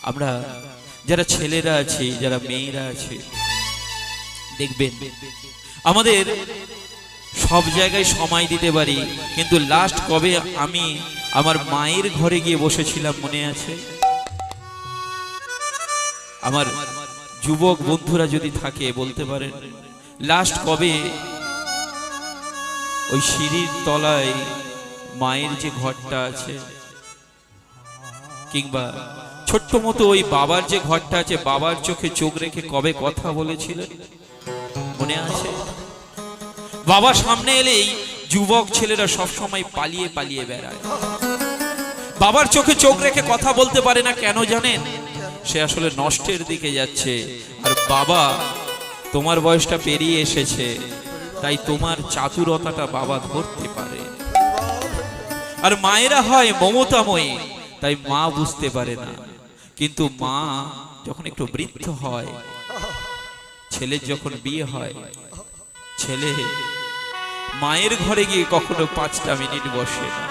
আমরা যারা ছেলেরা আছি, যারা মেয়েরা আছে, দেখবেন আমাদের সব জায়গায় সময় দিতে পারি, কিন্তু লাস্ট কবে আমি আমার মায়ের ঘরে গিয়ে বসেছিলাম মনে আছে? আমার যুবক বন্ধুরা যদি থাকে বলতে পারেন লাস্ট কবে ওই সিঁড়ির তলায় মায়ের যে ঘরটা আছে, কিংবা ছোট্ট মতো ওই বাবার যে ঘরটা আছে, বাবার চোখে চোখ রেখে কবে কথা বলেছিলেন মনে আছে? বাবা সামনে এলেই যুবক ছেলেরা সব সময় পালিয়ে পালিয়ে বেড়ায়, বাবার চোখে চোখ রেখে কথা বলতে পারে না। কেন জানেন? সে আসলে নষ্টের দিকে যাচ্ছে। আর বাবা, তোমার বয়সটা পেরিয়ে এসেছে, তাই তোমার চাতুরতাটা বাবা ধরতে পারে। আর মায়েরা হয় মমতাময়ী, তাই মা বুঝতে পারে না। কিন্তু মা যখন একটু বৃদ্ধ হয়, ছেলের যখন বিয়ে হয়, ছেলে মায়ের ঘরে গিয়ে কখনো 5টা মিনিট বসে না।